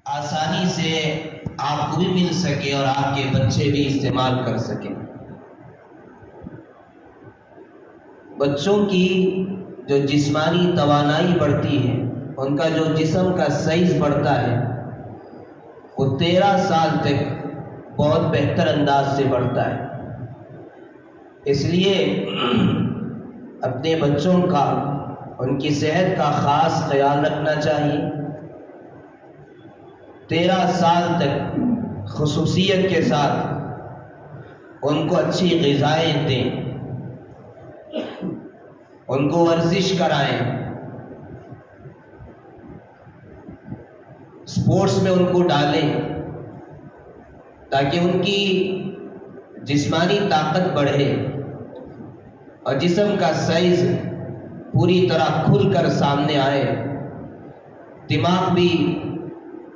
آسانی سے آپ کو بھی مل سکے اور آپ کے بچے بھی استعمال کر سکیں۔ بچوں کی جو جسمانی توانائی بڑھتی ہے، ان کا جو جسم کا سائز بڑھتا ہے، وہ 13 سال تک بہت بہتر انداز سے بڑھتا ہے۔ اس لیے اپنے بچوں کا، ان کی صحت کا خاص خیال رکھنا چاہیے۔ 13 سال تک خصوصیت کے ساتھ ان کو اچھی غذائیں دیں، ان کو ورزش کرائیں، اسپورٹس میں ان کو ڈالیں تاکہ ان کی جسمانی طاقت بڑھے اور جسم کا سائز پوری طرح کھل کر سامنے آئے۔ دماغ بھی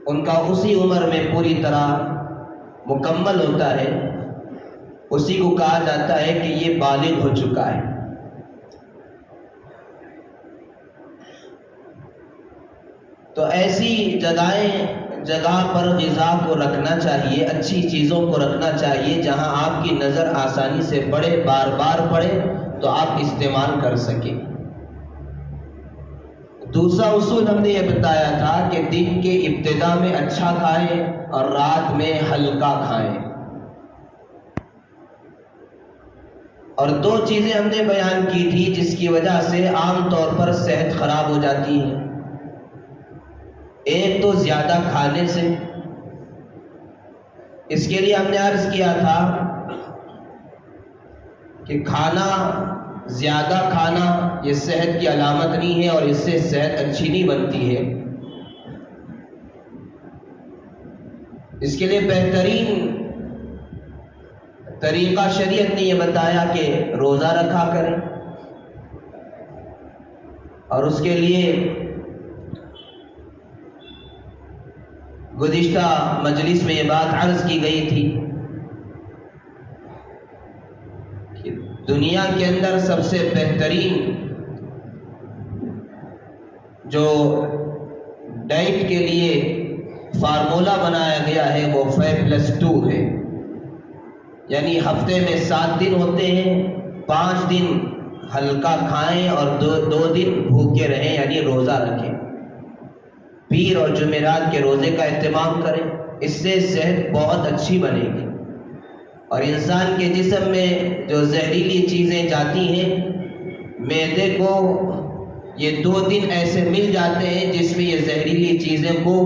ان کا اسی عمر میں پوری طرح مکمل ہوتا ہے، اسی کو کہا جاتا ہے کہ یہ بالغ ہو چکا ہے۔ تو ایسی جگہ پر غذا کو رکھنا چاہیے، اچھی چیزوں کو رکھنا چاہیے جہاں آپ کی نظر آسانی سے پڑے، بار بار پڑے تو آپ استعمال کر سکیں۔ دوسرا اصول ہم نے یہ بتایا تھا کہ دن کے ابتدا میں اچھا کھائیں اور رات میں ہلکا کھائیں۔ اور 2 چیزیں ہم نے بیان کی تھی جس کی وجہ سے عام طور پر صحت خراب ہو جاتی ہے۔ ایک تو زیادہ کھانے سے، اس کے لیے ہم نے عرض کیا تھا کہ زیادہ کھانا یہ صحت کی علامت نہیں ہے اور اس سے صحت اچھی نہیں بنتی ہے۔ اس کے لیے بہترین طریقہ شریعت نے یہ بتایا کہ روزہ رکھا کریں، اور اس کے لیے گزشتہ مجلس میں یہ بات عرض کی گئی تھی کہ دنیا کے اندر سب سے بہترین جو ڈائٹ کے لیے فارمولہ بنایا گیا ہے وہ 5+2 ہے، یعنی ہفتے میں 7 دن ہوتے ہیں، 5 دن ہلکا کھائیں اور 2 دن بھوکے رہیں، یعنی روزہ رکھیں۔ پیر اور جمعرات کے روزے کا اہتمام کریں، اس سے صحت بہت اچھی بنے گی۔ اور انسان کے جسم میں جو زہریلی چیزیں جاتی ہیں، معدے کو یہ 2 دن ایسے مل جاتے ہیں جس میں یہ زہریلی چیزیں کو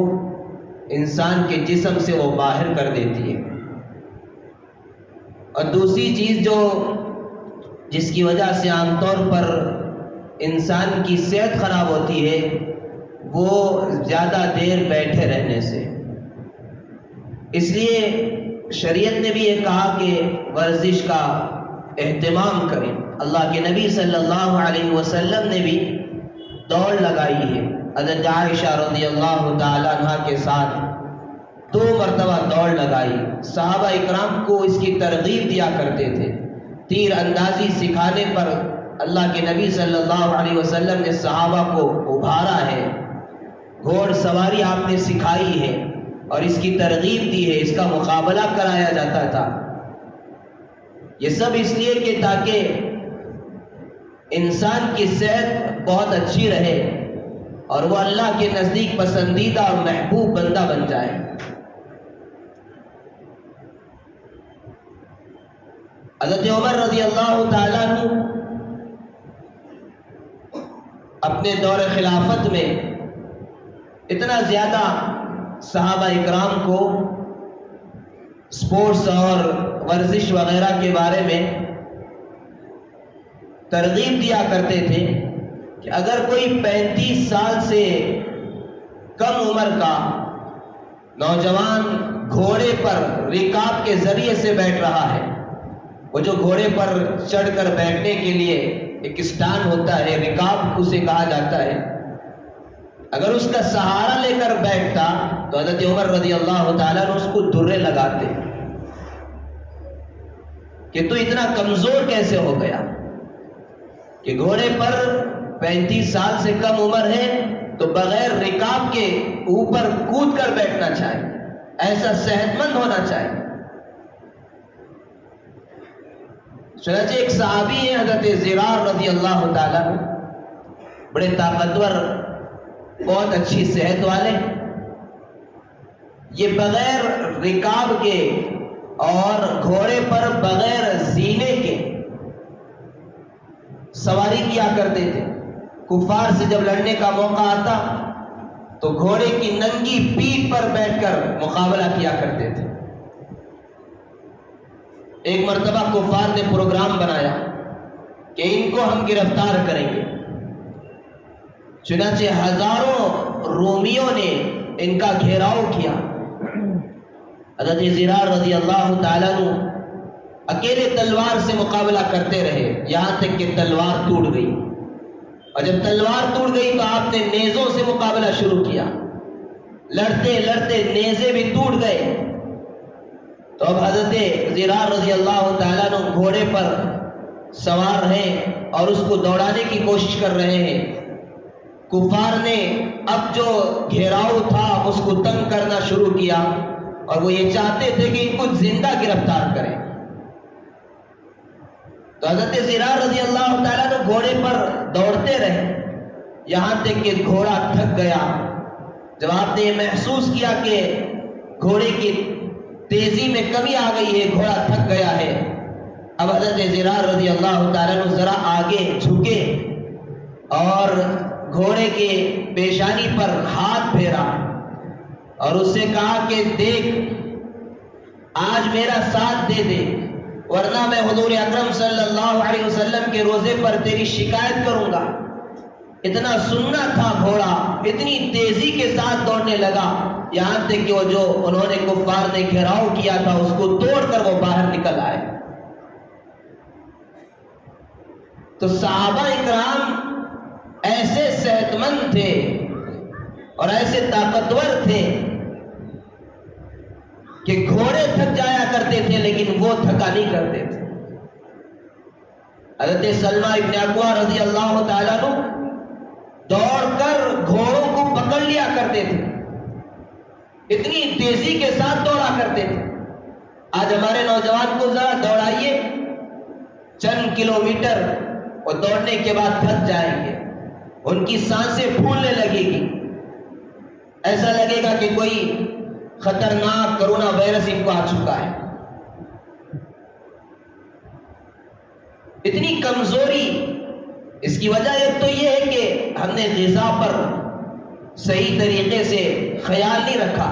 انسان کے جسم سے وہ باہر کر دیتی ہے. اور دوسری چیز جس کی وجہ سے عام طور پر انسان کی صحت خراب ہوتی ہے وہ زیادہ دیر بیٹھے رہنے سے. اس لیے شریعت نے بھی یہ کہا کہ ورزش کا اہتمام کریں. اللہ کے نبی صلی اللہ علیہ وسلم نے بھی دوڑ لگائی ہے. حضرت عائشہ رضی اللہ تعالی عنہ کے ساتھ 2 مرتبہ دوڑ لگائی. صحابہ اکرام کو اس کی ترغیب دیا کرتے تھے. تیر اندازی سکھانے پر اللہ کے نبی صلی اللہ علیہ وسلم نے صحابہ کو ابھارا ہے. گھوڑ سواری آپ نے سکھائی ہے اور اس کی ترغیب دی ہے. اس کا مقابلہ کرایا جاتا تھا. یہ سب اس لیے کہ تاکہ انسان کی صحت بہت اچھی رہے اور وہ اللہ کے نزدیک پسندیدہ اور محبوب بندہ بن جائے. حضرت عمر رضی اللہ تعالیٰ عنہ اپنے دور خلافت میں اتنا زیادہ صحابہ اکرام کو سپورٹس اور ورزش وغیرہ کے بارے میں ترغیب دیا کرتے تھے کہ اگر کوئی 35 سال سے کم عمر کا نوجوان گھوڑے پر رکاب کے ذریعے سے بیٹھ رہا ہے، وہ جو گھوڑے پر چڑھ کر بیٹھنے کے لیے ایک اسٹانڈ ہوتا ہے، رکاب اسے کہا جاتا ہے، اگر اس کا سہارا لے کر بیٹھتا تو حضرت عمر رضی اللہ تعالیٰ نے اس کو درے لگاتے کہ تو اتنا کمزور کیسے ہو گیا کہ گھوڑے پر 35 سال سے کم عمر ہے تو بغیر رکاب کے اوپر کود کر بیٹھنا چاہیے، ایسا صحت مند ہونا چاہیے. چنانچہ ایک صحابی ہے حضرت زرار رضی اللہ تعالیٰ، بڑے طاقتور، بہت اچھی صحت والے. یہ بغیر رکاب کے اور گھوڑے پر بغیر زینے کے سواری کیا کرتے تھے. کفار سے جب لڑنے کا موقع آتا تو گھوڑے کی ننگی پیٹھ پر بیٹھ کر مقابلہ کیا کرتے تھے. ایک مرتبہ کفار نے پروگرام بنایا کہ ان کو ہم گرفتار کریں گے. چنانچہ ہزاروں رومیوں نے ان کا گھیراؤ کیا. حضرت زرار رضی اللہ تعالیٰ عنہ اکیلے تلوار سے مقابلہ کرتے رہے یہاں تک کہ تلوار ٹوٹ گئی. اور جب تلوار ٹوٹ گئی تو آپ نے نیزوں سے مقابلہ شروع کیا. لڑتے لڑتے نیزے بھی ٹوٹ گئے. تو اب حضرت زرار رضی اللہ تعالیٰ عنہ گھوڑے پر سوار ہیں اور اس کو دوڑانے کی کوشش کر رہے ہیں. کفار نے اب جو گھیراؤ تھا اس کو تنگ کرنا شروع کیا اور وہ یہ چاہتے تھے کہ ان کو زندہ گرفتار کریں. تو حضرت زرار رضی اللہ تعالیٰ عنہ گھوڑے پر دوڑتے رہے یہاں تک کہ گھوڑا تھک گیا. جب آپ نے یہ محسوس کیا کہ گھوڑے کی تیزی میں کمی آ گئی ہے، گھوڑا تھک گیا ہے، اب حضرت زرار رضی اللہ تعالیٰ عنہ ذرا آگے جھکے اور گھوڑے کے پیشانی پر ہاتھ پھیرا اور اس سے کہا کہ دیکھ، آج میرا ساتھ دے دے ورنہ میں حضور اکرم صلی اللہ علیہ وسلم کے روزے پر تیری شکایت کروں گا. اتنا سننا تھا گھوڑا، اتنی تیزی کے ساتھ دوڑنے لگا یہاں تک کہ وہ جو انہوں نے کفار نے گھیراؤ کیا تھا اس کو توڑ کر وہ باہر نکل آئے. تو صحابہ اکرام ایسے صحت مند تھے اور ایسے طاقتور تھے کہ گھوڑے تھک جایا کرتے تھے لیکن وہ تھکا نہیں کرتے تھے. حضرت سلمہ ابن اکوع رضی اللہ تعالیٰ عنہ دوڑ کر گھوڑوں کو پکڑ لیا کرتے تھے، اتنی تیزی کے ساتھ دوڑا کرتے تھے. آج ہمارے نوجوان کو ذرا دوڑائیے چند کلومیٹر، اور دوڑنے کے بعد تھک جائیں گے، ان کی سانسیں پھولنے لگے گی، ایسا لگے گا کہ کوئی خطرناک کرونا وائرس ان کو آ چکا ہے. اتنی کمزوری، اس کی وجہ ایک تو یہ ہے کہ ہم نے غذا پر صحیح طریقے سے خیال نہیں رکھا.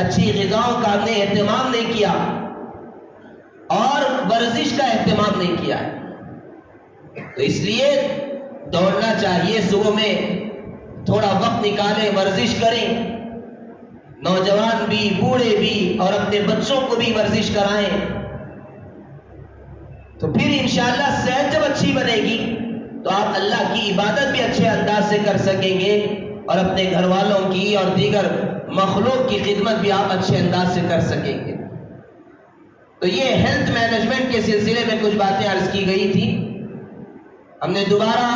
اچھی غذاؤں کا ہم نے اہتمام نہیں کیا اور ورزش کا اہتمام نہیں کیا ہے۔ تو اس لیے دوڑنا چاہیے، صبح میں تھوڑا وقت نکالیں، ورزش کریں، نوجوان بھی، بوڑھے بھی، اور اپنے بچوں کو بھی ورزش کرائیں، تو پھر انشاءاللہ صحت جب اچھی بنے گی تو آپ اللہ کی عبادت بھی اچھے انداز سے کر سکیں گے اور اپنے گھر والوں کی اور دیگر مخلوق کی خدمت بھی آپ اچھے انداز سے کر سکیں گے۔ تو یہ ہیلتھ مینجمنٹ کے سلسلے میں کچھ باتیں عرض کی گئی تھی، ہم نے دوبارہ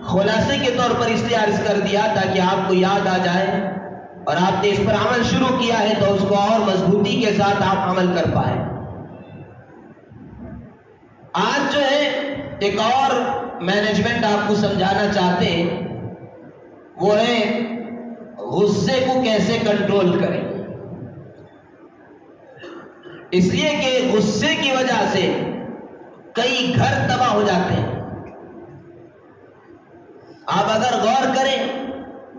خلاصے کے طور پر اس لیے عرض کر دیا تاکہ آپ کو یاد آ جائے اور آپ نے اس پر عمل شروع کیا ہے تو اس کو اور مضبوطی کے ساتھ آپ عمل کر پائیں۔ آج جو ہے ایک اور مینجمنٹ آپ کو سمجھانا چاہتے ہیں، وہ ہے غصے کو کیسے کنٹرول کریں۔ اس لیے کہ غصے کی وجہ سے کئی گھر تباہ ہو جاتے ہیں۔ آپ اگر غور کریں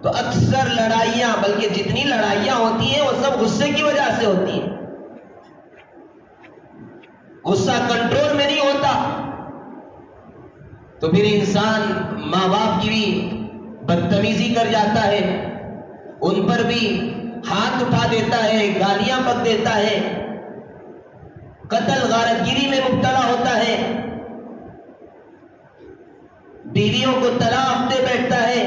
تو اکثر لڑائیاں، بلکہ جتنی لڑائیاں ہوتی ہیں وہ سب غصے کی وجہ سے ہوتی ہیں۔ غصہ کنٹرول میں نہیں ہوتا تو پھر انسان ماں باپ کی بھی بدتمیزی کر جاتا ہے، ان پر بھی ہاتھ اٹھا دیتا ہے، گالیاں بک دیتا ہے، قتل غارت گیری میں مبتلا ہوتا ہے، بیویوں کو طلاق دے بیٹھتا ہے۔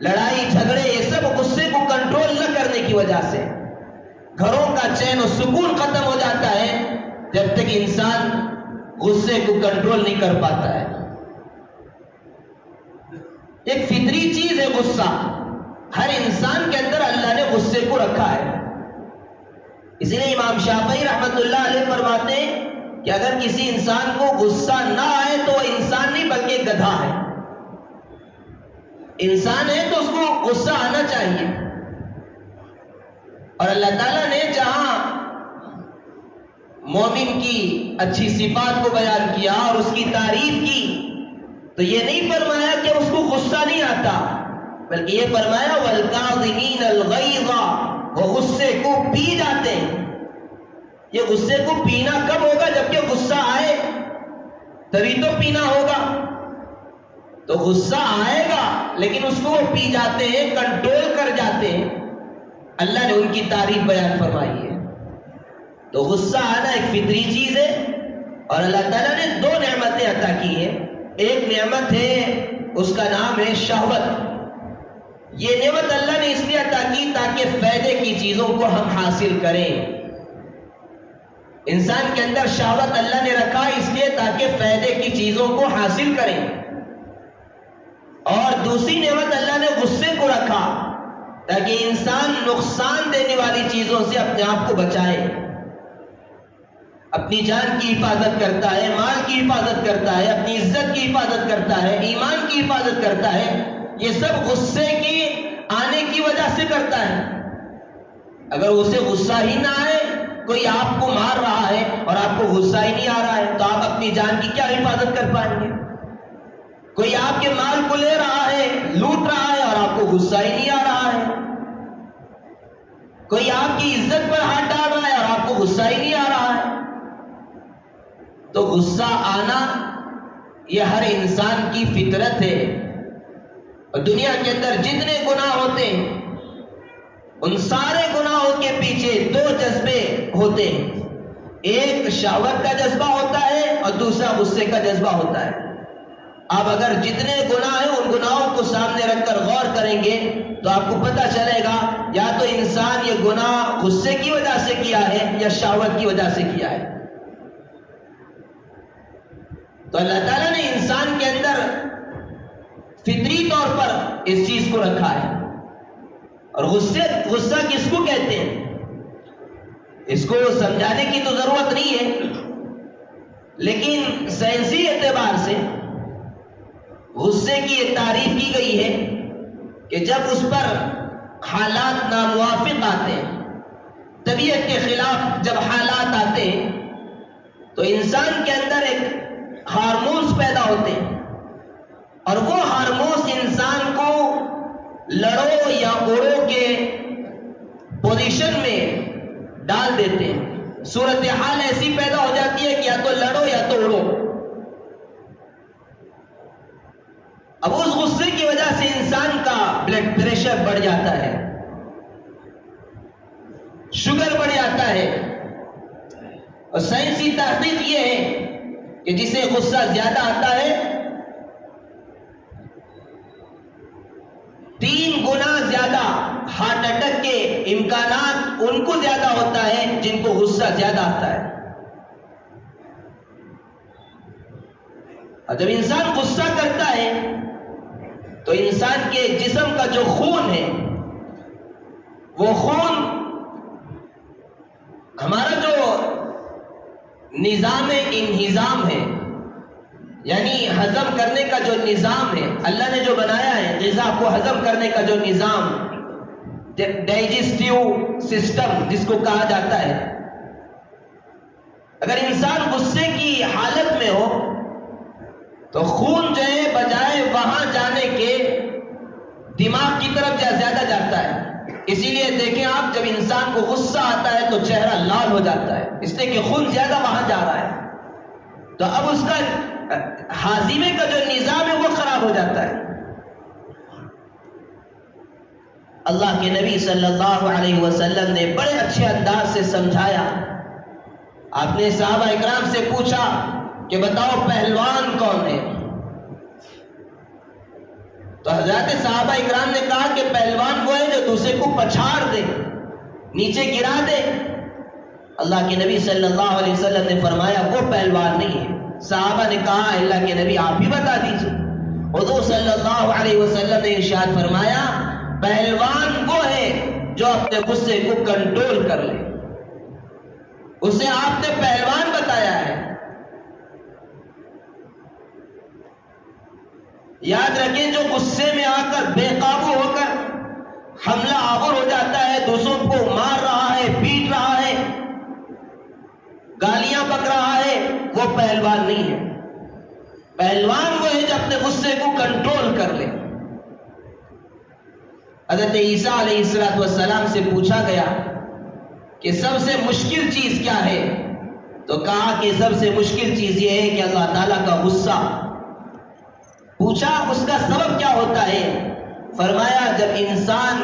لڑائی جھگڑے یہ سب غصے کو کنٹرول نہ کرنے کی وجہ سے، گھروں کا چین و سکون ختم ہو جاتا ہے جب تک انسان غصے کو کنٹرول نہیں کر پاتا ہے۔ ایک فطری چیز ہے غصہ، ہر انسان کے اندر اللہ نے غصے کو رکھا ہے۔ اسی لیے امام شافعی رحمت اللہ علیہ فرماتے ہیں کہ اگر کسی انسان کو غصہ نہ آئے تو وہ انسان نہیں بلکہ گدھا ہے۔ انسان ہے تو اس کو غصہ آنا چاہیے، اور اللہ تعالیٰ نے جہاں مومن کی اچھی صفات کو بیان کیا اور اس کی تعریف کی تو یہ نہیں فرمایا کہ اس کو غصہ نہیں آتا، بلکہ یہ فرمایا وَالْكَاظِمِينَ الْغَيْظَ، وہ غصے کو پی جاتے ہیں۔ یہ غصے کو پینا کب ہوگا؟ جبکہ غصہ آئے تبھی تو پینا ہوگا۔ تو غصہ آئے گا لیکن اس کو وہ پی جاتے ہیں، کنٹرول کر جاتے ہیں۔ اللہ نے ان کی تعریف بیان فرمائی ہے۔ تو غصہ آنا ایک فطری چیز ہے، اور اللہ تعالیٰ نے دو نعمتیں عطا کی ہیں۔ ایک نعمت ہے اس کا نام ہے شہوت۔ یہ نعمت اللہ نے اس لیے عطا کی تاکہ فائدے کی چیزوں کو ہم حاصل کریں۔ انسان کے اندر شہوت اللہ نے رکھا اس لیے تاکہ فائدے کی چیزوں کو حاصل کریں، اور دوسری نعمت اللہ نے غصے کو رکھا تاکہ انسان نقصان دینے والی چیزوں سے اپنے آپ کو بچائے، اپنی جان کی حفاظت کرتا ہے، مال کی حفاظت کرتا ہے، اپنی عزت کی حفاظت کرتا ہے، ایمان کی حفاظت کرتا ہے۔ یہ سب غصے کے آنے کی وجہ سے کرتا ہے۔ اگر اسے غصہ ہی نہ آئے، کوئی آپ کو مار رہا ہے اور آپ کو غصہ ہی نہیں آ رہا ہے تو آپ اپنی جان کی کیا حفاظت کر پائیں گے؟ کوئی آپ کے مال کو لے رہا ہے، لوٹ رہا ہے اور آپ کو غصہ ہی نہیں آ رہا ہے، کوئی آپ کی عزت پر ہاتھ ڈال رہا ہے اور آپ کو غصہ ہی نہیں آ رہا ہے۔ تو غصہ آنا یہ ہر انسان کی فطرت ہے، اور دنیا کے اندر جتنے گناہ ہوتے ہیں ان سارے گناہوں کے پیچھے دو جذبے ہوتے ہیں، ایک شہوت کا جذبہ ہوتا ہے اور دوسرا غصے کا جذبہ ہوتا ہے۔ آپ اگر جتنے گناہ ہیں ان گناہوں کو سامنے رکھ کر غور کریں گے تو آپ کو پتہ چلے گا یا تو انسان یہ گناہ غصے کی وجہ سے کیا ہے یا شہوت کی وجہ سے کیا ہے۔ تو اللہ تعالیٰ نے انسان کے اندر فطری طور پر اس چیز کو رکھا ہے۔ اور غصہ کس کو کہتے ہیں اس کو سمجھانے کی تو ضرورت نہیں ہے، لیکن سائنسی اعتبار سے غصے کی یہ تعریف کی گئی ہے کہ جب اس پر حالات ناموافق آتے ہیں، طبیعت کے خلاف جب حالات آتے ہیں تو انسان کے اندر ایک ہارمونز پیدا ہوتے ہیں، اور وہ ہارمونز انسان کو لڑو یا اڑو کے پوزیشن میں ڈال دیتے ہیں. صورتحال ایسی پیدا ہو جاتی ہے کہ یا تو لڑو یا تو اڑو. اب اس غصے کی وجہ سے انسان کا بلڈ پریشر بڑھ جاتا ہے، شوگر بڑھ جاتا ہے. اور سائنسی تحقیق یہ ہے کہ جسے غصہ زیادہ آتا ہے 3 گنا زیادہ ہارٹ اٹیک کے امکانات ان کو زیادہ ہوتا ہے جن کو غصہ زیادہ آتا ہے. اور جب انسان غصہ کرتا ہے تو انسان کے جسم کا جو خون ہے وہ خون ہمارا جو نظام انہضام ہے، یعنی ہضم کرنے کا جو نظام ہے اللہ نے جو بنایا ہے، غذا کو ہضم کرنے کا جو نظام، ڈائجسٹیو سسٹم جس کو کہا جاتا ہے، اگر انسان غصے کی حالت میں ہو تو خون جو ہے بجائے وہاں جانے کے دماغ کی طرف زیادہ جاتا ہے. اسی لیے دیکھیں آپ، جب انسان کو غصہ آتا ہے تو چہرہ لال ہو جاتا ہے، اس لیے کہ خون زیادہ وہاں جا رہا ہے. تو اب اس کا ہاضمے کا جو نظام ہے وہ خراب ہو جاتا ہے. اللہ کے نبی صلی اللہ علیہ وسلم نے بڑے اچھے انداز سے سمجھایا. آپ نے صحابہ اکرام سے پوچھا کہ بتاؤ پہلوان کون ہے؟ تو حضرات صحابہ اکرام نے کہا کہ پہلوان وہ ہے جو دوسرے کو پچھاڑ دے، نیچے گرا دے. اللہ کے نبی صلی اللہ علیہ وسلم نے فرمایا وہ پہلوان نہیں ہے. صحابہ نے کہا اللہ کے نبی آپ ہی بتا دیجیے. حضور صلی اللہ علیہ وسلم نے ارشاد فرمایا پہلوان وہ ہے جو اپنے غصے کو کنٹرول کر لے. اسے آپ نے پہلوان بتایا ہے. یاد رکھیں جو غصے میں آ کر بے قابو ہو کر حملہ آور ہو جاتا ہے، دوسروں کو مار رہا ہے، پیٹ رہا ہے، گالیاں بک رہا ہے، وہ پہلوان نہیں ہے. پہلوان وہ ہے جو اپنے غصے کو کنٹرول کر لے. حضرت عیسیٰ علیہ السلام سے پوچھا گیا کہ سب سے مشکل چیز کیا ہے؟ تو کہا کہ سب سے مشکل چیز یہ ہے کہ اللہ تعالیٰ کا غصہ. پوچھا اس کا سبب کیا ہوتا ہے؟ فرمایا جب انسان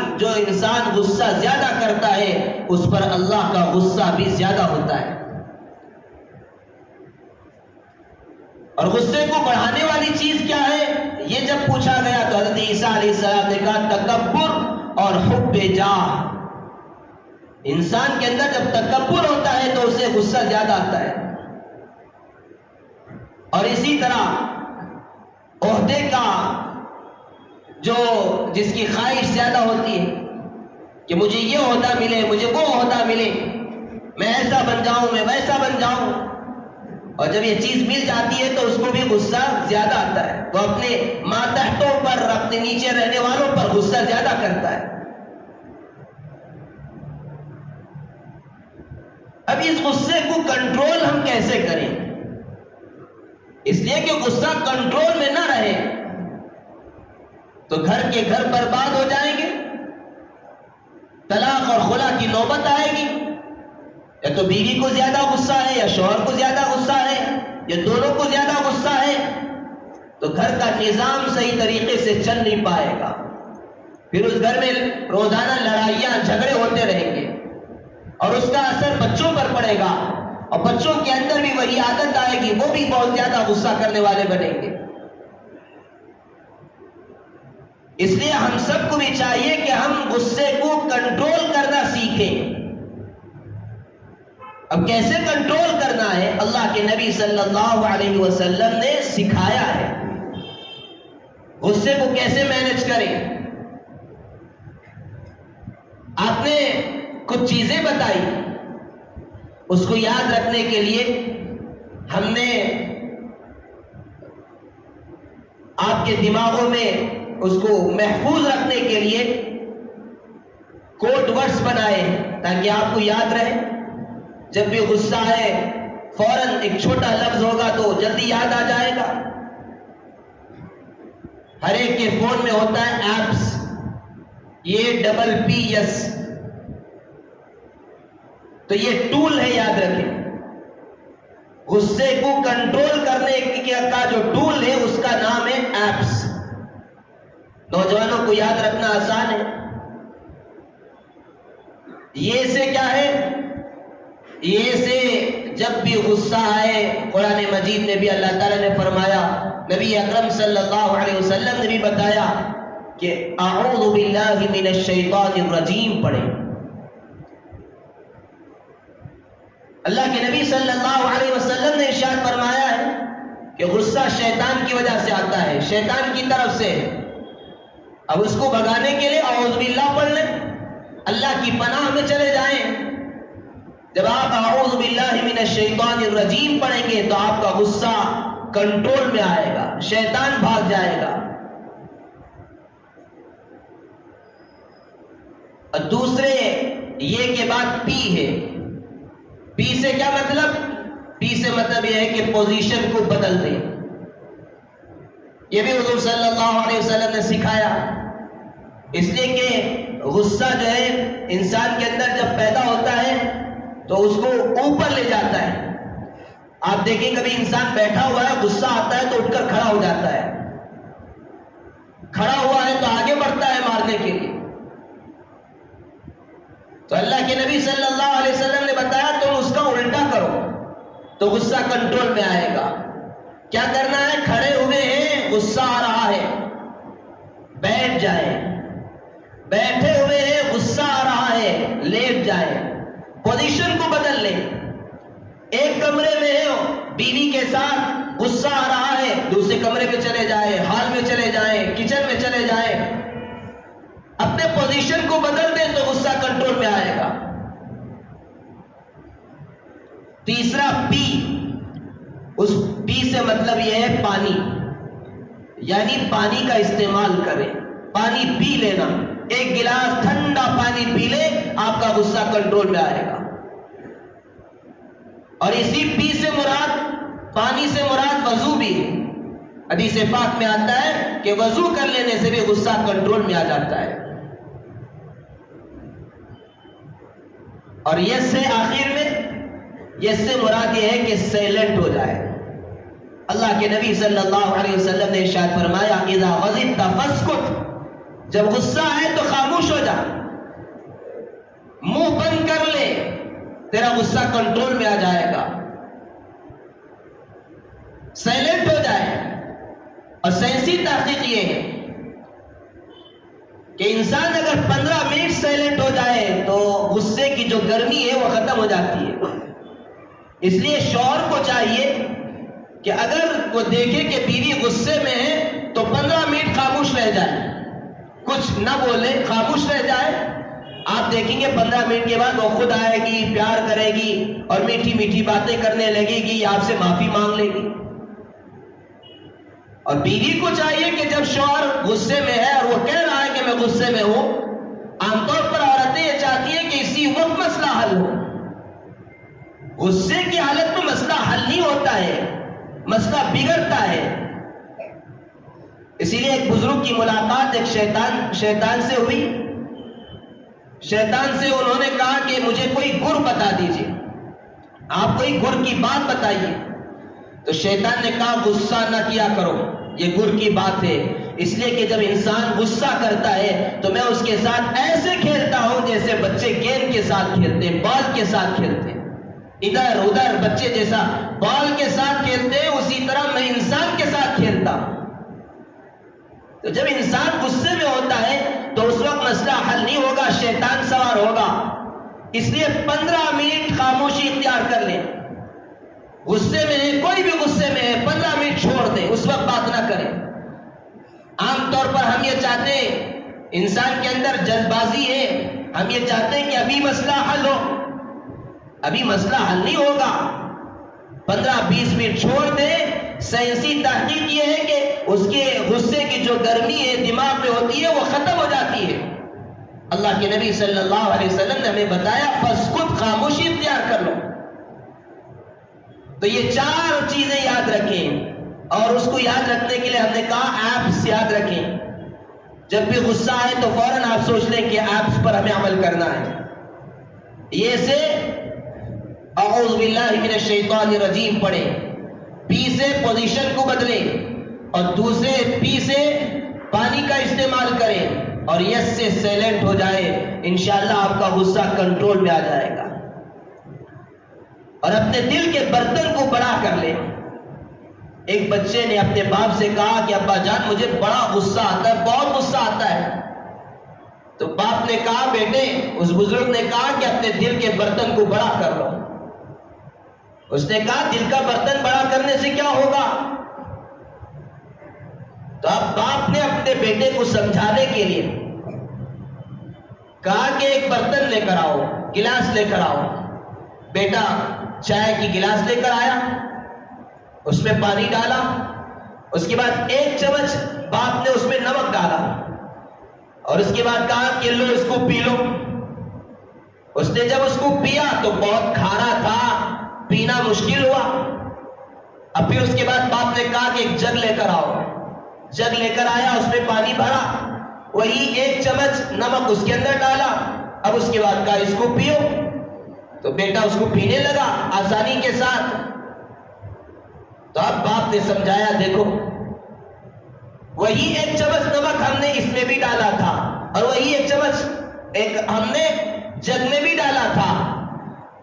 غصہ زیادہ کرتا ہے اس پر اللہ کا غصہ بھی زیادہ ہوتا ہے. اور غصے کو بڑھانے والی چیز کیا ہے یہ جب پوچھا گیا تو حضرت عیسیٰ علیہ السلام نے کہا تکبر اور حب جاہ. انسان کے اندر جب تکبر ہوتا ہے تو اسے غصہ زیادہ آتا ہے. اور اسی طرح عہدے کا جس کی خواہش زیادہ ہوتی ہے کہ مجھے یہ عہدہ ملے، مجھے وہ عہدہ ملے، میں ایسا بن جاؤں، میں ویسا بن جاؤں، اور جب یہ چیز مل جاتی ہے تو اس کو بھی غصہ زیادہ آتا ہے. وہ اپنے ماتحتوں پر، اپنے نیچے رہنے والوں پر غصہ زیادہ کرتا ہے. اب اس غصے کو کنٹرول ہم کیسے کریں؟ اس لیے کہ غصہ کنٹرول میں نہ رہے تو گھر کے گھر برباد ہو جائیں گے، طلاق اور خلا کی نوبت آئے گی. یا تو بیوی کو زیادہ غصہ ہے، یا شوہر کو زیادہ غصہ ہے، یا دونوں کو زیادہ غصہ ہے، تو گھر کا نظام صحیح طریقے سے چل نہیں پائے گا. پھر اس گھر میں روزانہ لڑائیاں جھگڑے ہوتے رہیں گے اور اس کا اثر بچوں پر پڑے گا، اور بچوں کے اندر بھی وہی عادت آئے گی، وہ بھی بہت زیادہ غصہ کرنے والے بنیں گے. اس لیے ہم سب کو بھی چاہیے کہ ہم غصے کو کنٹرول کرنا سیکھیں. اب کیسے کنٹرول کرنا ہے؟ اللہ کے نبی صلی اللہ علیہ وسلم نے سکھایا ہے. غصے کو کیسے مینج کریں؟ آپ نے کچھ چیزیں بتائی، اس کو یاد رکھنے کے لیے ہم نے آپ کے دماغوں میں اس کو محفوظ رکھنے کے لیے کوڈ ورڈز بنائے تاکہ آپ کو یاد رہے. جب بھی غصہ ہے فوراً ایک چھوٹا لفظ ہوگا تو جلدی یاد آ جائے گا. ہر ایک کے فون میں ہوتا ہے ایپس، یہ ڈبل پی ایس، تو یہ ٹول ہے، یاد رکھیں۔ غصے کو کنٹرول کرنے کا جو ٹول ہے اس کا نام ہے ایپس۔ نوجوانوں کو یاد رکھنا آسان ہے۔ یہ سے کیا ہے؟ یہ سے جب بھی غصہ آئے، قرآن مجید میں بھی اللہ تعالیٰ نے فرمایا، نبی اکرم صلی اللہ علیہ وسلم نے بھی بتایا کہ اعوذ باللہ من الشیطان الرجیم پڑھیں۔ اللہ کے نبی صلی اللہ علیہ وسلم نے ارشاد فرمایا ہے کہ غصہ شیطان کی وجہ سے آتا ہے، شیطان کی طرف سے۔ اب اس کو بھگانے کے لیے اعوذ باللہ پڑھ لیں، اللہ کی پناہ میں چلے جائیں۔ جب آپ اعوذ باللہ من الشیطان الرجیم پڑھیں گے تو آپ کا غصہ کنٹرول میں آئے گا، شیطان بھاگ جائے گا۔ اور دوسرے یہ کے بعد پی ہے۔ پی سے کیا مطلب؟ پی سے مطلب یہ ہے کہ پوزیشن کو بدل دیں۔ یہ بھی حضور صلی اللہ علیہ وسلم نے سکھایا، اس لیے کہ غصہ جو ہے انسان کے اندر جب پیدا ہوتا ہے تو اس کو اوپر لے جاتا ہے۔ آپ دیکھیں کبھی انسان بیٹھا ہوا ہے، غصہ آتا ہے تو اٹھ کر کھڑا ہو جاتا ہے، کھڑا ہوا ہے تو آگے بڑھتا ہے مارنے کے لیے۔ تو اللہ کے نبی صلی اللہ علیہ وسلم نے بتایا تم اس کا الٹا کرو تو غصہ کنٹرول میں آئے گا۔ کیا کرنا ہے؟ کھڑے ہوئے ہیں، غصہ آ رہا ہے، بیٹھ جائیں۔ بیٹھے ہوئے ہیں، غصہ آ رہا ہے، لیٹ جائیں۔ پوزیشن کو بدل لیں۔ ایک کمرے میں ہو بیوی کے ساتھ، غصہ آ رہا ہے، دوسرے کمرے میں چلے جائیں، ہال میں چلے جائیں، کچن میں چلے جائیں۔ اپنے پوزیشن کو بدل دیں تو غصہ کنٹرول میں آئے گا۔ تیسرا پی، اس پی سے مطلب یہ ہے پانی، یعنی پانی کا استعمال کریں، پانی پی لینا۔ ایک گلاس ٹھنڈا پانی پی لے، آپ کا غصہ کنٹرول میں آئے گا۔ اور اسی پی سے مراد، پانی سے مراد وضو بھی ہے۔ حدیث پاک میں آتا ہے کہ وضو کر لینے سے بھی غصہ کنٹرول میں آ جاتا ہے۔ اور یس سے آخر میں، یس سے مراد یہ ہے کہ سائلنٹ ہو جائے۔ اللہ کے نبی صلی اللہ علیہ وسلم نے ارشاد فرمایا اذا غضبت فاسکت، جب غصہ آئے تو خاموش ہو جا، منہ بند کر لے، تیرا غصہ کنٹرول میں آ جائے گا، سائلنٹ ہو جائے۔ اور سائنسی تحقیق یہ ہے کہ انسان اگر 15 منٹ سائلنٹ ہو جائے تو غصے کی جو گرمی ہے وہ ختم ہو جاتی ہے۔ اس لیے شوہر کو چاہیے کہ اگر وہ دیکھے کہ بیوی غصے میں ہے تو 15 منٹ خاموش رہ جائے، کچھ نہ بولے، خاموش رہ جائے۔ آپ دیکھیں گے 15 منٹ کے بعد وہ خود آئے گی، پیار کرے گی اور میٹھی میٹھی باتیں کرنے لگے گی، آپ سے معافی مانگ لے گی۔ اور بیوی کو چاہیے کہ جب شوہر غصے میں ہے اور وہ کہہ رہا ہے کہ میں غصے میں ہوں، عام طور پر عورتیں یہ چاہتی ہیں کہ اسی وقت مسئلہ حل ہو۔ غصے کی حالت میں مسئلہ حل نہیں ہوتا ہے، مسئلہ بگڑتا ہے۔ اسی لیے ایک بزرگ کی ملاقات ایک شیطان سے ہوئی۔ شیطان سے انہوں نے کہا کہ مجھے کوئی گر بتا دیجیے، آپ کوئی گر کی بات بتائیے۔ تو شیطان نے کہا غصہ نہ کیا کرو، یہ گر کی بات ہے، اس لیے کہ جب انسان غصہ کرتا ہے تو میں اس کے ساتھ ایسے کھیلتا ہوں جیسے بچے گیند کے ساتھ کھیلتے ہیں، بال کے ساتھ کھیلتے ہیں، ادھر ادھر بچے جیسا بال کے ساتھ کھیلتے ہیں اسی طرح میں انسان کے ساتھ کھیلتا ہوں۔ تو جب انسان غصے میں ہوتا ہے تو اس وقت مسئلہ حل نہیں ہوگا، شیطان سوار ہوگا۔ اس لیے 15 منٹ خاموشی اختیار کر لیں۔ غصے میں ہے، کوئی بھی غصے میں ہے، 15 منٹ چھوڑ دیں، اس وقت بات نہ کریں۔ عام طور پر ہم یہ چاہتے ہیں، انسان کے اندر جلد بازی ہے، ہم یہ چاہتے ہیں کہ ابھی مسئلہ حل ہو۔ ابھی مسئلہ حل نہیں ہوگا، 15-20 منٹ چھوڑ دیں۔ سائنسی تحقیق یہ ہے کہ اس کے غصے کی جو گرمی ہے دماغ میں ہوتی ہے وہ ختم ہو جاتی ہے۔ اللہ کے نبی صلی اللہ علیہ وسلم نے ہمیں بتایا فاسکت، خاموشی اختیار کر لو۔ تو یہ 4 چیزیں یاد رکھیں، اور اس کو یاد رکھنے کے لیے ہم نے کہا ایپس یاد رکھیں۔ جب بھی غصہ آئے تو فوراً آپ سوچ لیں کہ ایپس پر ہمیں عمل کرنا ہے۔ یہ سے اعوذ باللہ من الشیطان الرجیم پڑھیں، پی سے پوزیشن کو بدلیں اور دوسرے پی سے پانی کا استعمال کریں اور یس سے سیلنٹ ہو جائے، انشاءاللہ آپ کا غصہ کنٹرول میں آ جائے گا۔ اور اپنے دل کے برتن کو بڑا کر لیں۔ ایک بچے نے اپنے باپ سے کہا کہ ابا جان مجھے بڑا غصہ آتا ہے، بہت غصہ آتا ہے۔ تو باپ نے کہا بیٹے، اس بزرگ نے کہا کہ اپنے دل کے برتن کو بڑا کر لو۔ اس نے کہا دل کا برتن بڑا کرنے سے کیا ہوگا؟ تو اب باپ نے اپنے بیٹے کو سمجھانے کے لیے کہا کہ ایک برتن لے کر آؤ، گلاس لے کر آؤ۔ بیٹا چائے کی گلاس لے کر آیا، اس میں پانی ڈالا، اس کے بعد 1 چمچ باپ نے اس میں نمک ڈالا اور اس کے بعد کہا کہ لو اس کو پی لو۔ اس نے جب اس کو پیا تو بہت کھارا تھا، پینا مشکل ہوا۔ اب پھر اس کے بعد باپ نے کہا کہ ایک جگ لے کر آؤ۔ جگ لے کر آیا، اس میں پانی بھرا، وہی 1 چمچ نمک اس کے اندر ڈالا، اب اس کے بعد کہا اس کو پیو۔ تو بیٹا اس کو پینے لگا آسانی کے ساتھ۔ تو اب باپ نے سمجھایا دیکھو وہی 1 چمچ نمک ہم نے اس میں بھی ڈالا تھا اور وہی 1 چمچ ہم نے جگ میں بھی ڈالا تھا،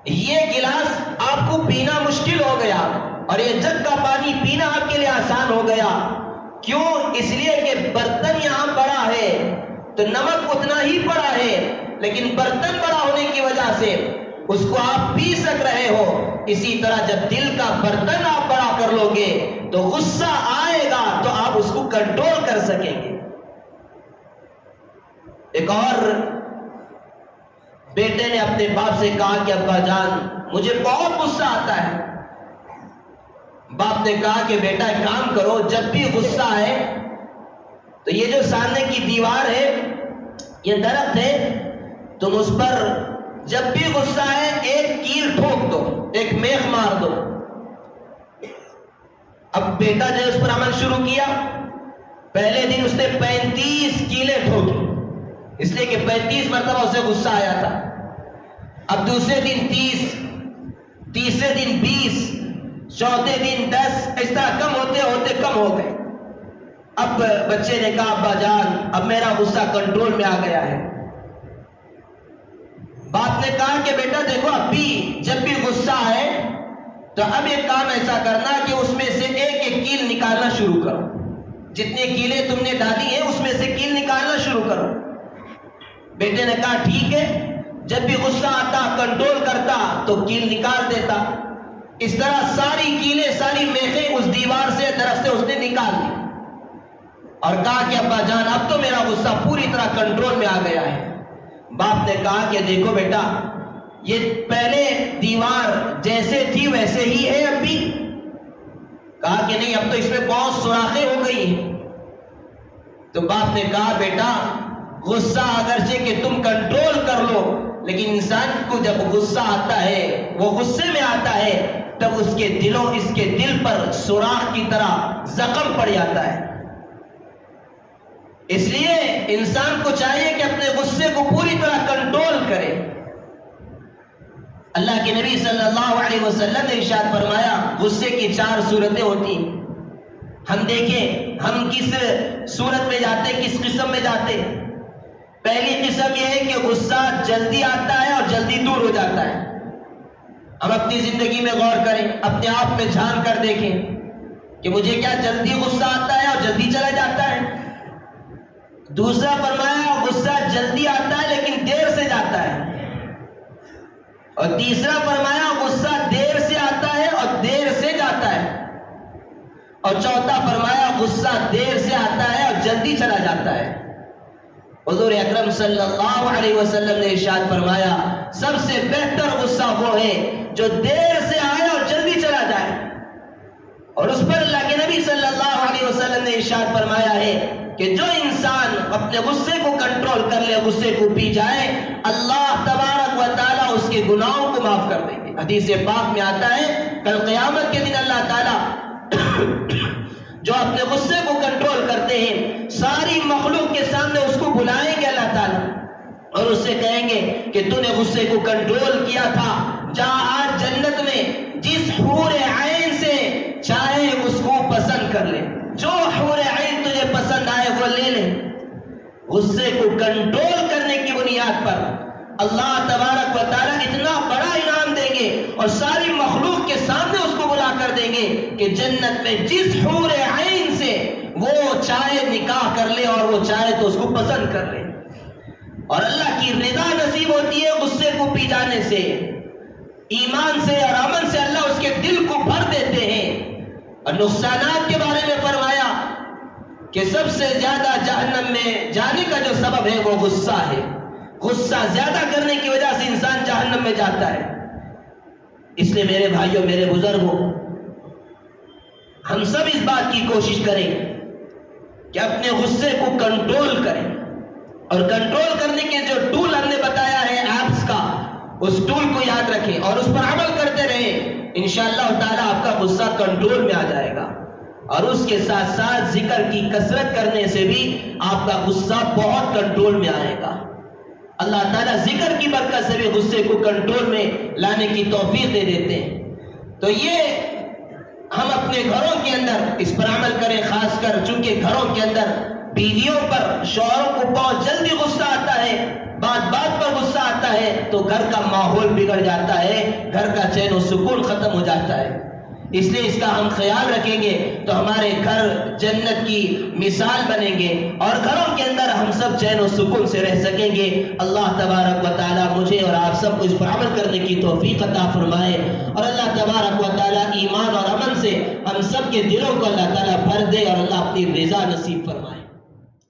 یہ گلاس آپ کو پینا مشکل ہو گیا اور یہ جگ کا پانی پینا آپ کے لیے آسان ہو گیا۔ کیوں؟ اس لیے کہ برتن یہاں بڑا ہے تو نمک اتنا ہی پڑا ہے، لیکن برتن بڑا ہونے کی وجہ سے اس کو آپ پی سک رہے ہو۔ اسی طرح جب دل کا برتن آپ بڑا کر لو گے تو غصہ آئے گا تو آپ اس کو کنٹرول کر سکیں گے۔ ایک اور بیٹے نے اپنے باپ سے کہا کہ ابا جان مجھے بہت غصہ آتا ہے۔ باپ نے کہا کہ بیٹا ایک کام کرو، جب بھی غصہ ہے تو یہ جو سامنے کی دیوار ہے، یہ درخت ہے، تم اس پر جب بھی غصہ ہے 1 کیل ٹھوک دو، 1 میخ مار دو۔ اب بیٹا جو اس پر عمل شروع کیا، پہلے دن اس نے 35 کیلیں ٹھوکی، اس لیے کہ 35 مرتبہ اسے غصہ آیا تھا۔ اب دوسرے دن 30، تیسرے دن 20، چوتھے دن 10، اس طرح کم ہوتے ہوتے کم ہو گئے۔ اب بچے نے کہا ابا جان اب میرا غصہ کنٹرول میں آ گیا ہے۔ باپ نے کہا کہ بیٹا دیکھو اب بھی جب بھی غصہ ہے تو اب ایک کام ایسا کرنا کہ اس میں سے 1 کیل نکالنا شروع کرو، جتنے کیلیں تم نے ڈالی ہیں اس میں سے کیل نکالنا شروع کرو۔ بیٹے نے کہا ٹھیک ہے، جب بھی غصہ آتا کنٹرول کرتا تو کیل نکال دیتا۔ اس طرح ساری کیلیں، ساری میخیں اس دیوار سے، درخت سے اس نے نکال دی اور کہا کہ ابا جان اب تو میرا غصہ پوری طرح کنٹرول میں آ گیا ہے۔ باپ نے کہا کہ دیکھو بیٹا یہ پہلے دیوار جیسے تھی ویسے ہی ہے اب بھی؟ کہا کہ نہیں اب تو اس میں بہت سوراخیں ہو گئی ہیں۔ تو باپ نے کہا بیٹا غصہ اگرچہ کہ تم کنٹرول کر لو، لیکن انسان کو جب غصہ آتا ہے، وہ غصے میں آتا ہے، تب اس کے دل پر سوراخ کی طرح زخم پڑ جاتا ہے۔ اس لیے انسان کو چاہیے کہ اپنے غصے کو پوری طرح کنٹرول کرے۔ اللہ کے نبی صلی اللہ علیہ وسلم نے ارشاد فرمایا غصے کی 4 صورتیں ہوتی ہیں۔ ہم دیکھیں ہم کس صورت میں جاتے، کس قسم میں جاتے۔ پہلی قسم یہ ہے کہ غصہ جلدی آتا ہے اور جلدی دور ہو جاتا ہے۔ ہم اپنی زندگی میں غور کریں، اپنے آپ میں جھانک کر دیکھیں کہ مجھے کیا جلدی غصہ آتا ہے اور جلدی چلا جاتا ہے۔ دوسرا فرمایا غصہ جلدی آتا ہے لیکن دیر سے جاتا ہے۔ اور تیسرا فرمایا غصہ دیر سے آتا ہے اور دیر سے جاتا ہے۔ اور چوتھا فرمایا غصہ دیر سے آتا ہے اور جلدی چلا جاتا ہے۔ حضور اکرم صلی اللہ علیہ وسلم نے ارشاد فرمایا سب سے بہتر غصہ وہ ہے جو دیر سے آئے اور جلدی چلا جائے۔ اور اس پر اللہ کے نبی صلی اللہ علیہ وسلم نے ارشاد فرمایا ہے کہ جو انسان اپنے غصے کو کنٹرول کر لے، غصے کو پی جائے، اللہ تبارک و تعالیٰ اس کے گناہوں کو معاف کر دیں گے۔ حدیث پاک میں آتا ہے کل قیامت کے دن اللہ تعالیٰ جو اپنے غصے کو کنٹرول کرتے ہیں، ساری مخلوق کے سامنے اس کو بلائیں گے اللہ تعالیٰ اور اس سے کہیں گے کہ تو نے غصے کو کنٹرول کیا تھا، جہاں آج جنت میں جس حور عین سے چاہے اس کو پسند کر لے، جو حور عین تجھے پسند آئے وہ لے لے۔ غصے کو کنٹرول کرنے کی بنیاد پر اللہ تبارک و تعالیٰ اتنا بڑا انعام دیں گے اور ساری مخلوق کے سامنے اس کو بلا کر دیں گے کہ جنت میں جس حور عین سے وہ چاہے نکاح کر لے اور وہ چاہے تو اس کو پسند کر لے۔ اور اللہ کی رضا نصیب ہوتی ہے غصے کو پی جانے سے، ایمان سے اور امن سے اللہ اس کے دل کو بھر دیتے ہیں۔ اور نقصانات کے بارے میں فرمایا کہ سب سے زیادہ جہنم میں جانے کا جو سبب ہے وہ غصہ ہے۔ غصہ زیادہ کرنے کی وجہ سے انسان جہنم میں جاتا ہے۔ اس لیے میرے بھائیوں، میرے بزرگوں، ہم سب اس بات کی کوشش کریں کہ اپنے غصے کو کنٹرول کریں، اور کنٹرول کرنے کے جو ٹول ہم نے بتایا ہے ایپس کا، اس ٹول کو یاد رکھیں اور اس پر عمل کرتے رہیں۔ انشاءاللہ تعالیٰ آپ کا غصہ کنٹرول میں آ جائے گا، اور اس کے ساتھ ساتھ ذکر کی کثرت کرنے سے بھی آپ کا غصہ بہت کنٹرول میں آئے گا۔ اللہ تعالیٰ ذکر کی برکت سے بھی غصے کو کنٹرول میں لانے کی توفیق دے دیتے ہیں۔ تو یہ ہم اپنے گھروں کے اندر اس پر عمل کریں، خاص کر چونکہ گھروں کے اندر بیویوں پر شوہروں کو بہت جلدی غصہ آتا ہے، بات بات پر غصہ آتا ہے تو گھر کا ماحول بگڑ جاتا ہے، گھر کا چین و سکون ختم ہو جاتا ہے۔ اس لیے اس کا ہم خیال رکھیں گے تو ہمارے گھر جنت کی مثال بنیں گے، اور گھروں کے اندر ہم سب چین و سکون سے رہ سکیں گے۔ اللہ تبارک و تعالیٰ مجھے اور آپ سب کو اس پر عمل کرنے کی توفیق عطا فرمائے، اور اللہ تبارک و تعالیٰ ایمان اور امن سے ہم سب کے دلوں کو اللہ تعالیٰ بھر دے، اور اللہ اپنی رضا نصیب فرمائے۔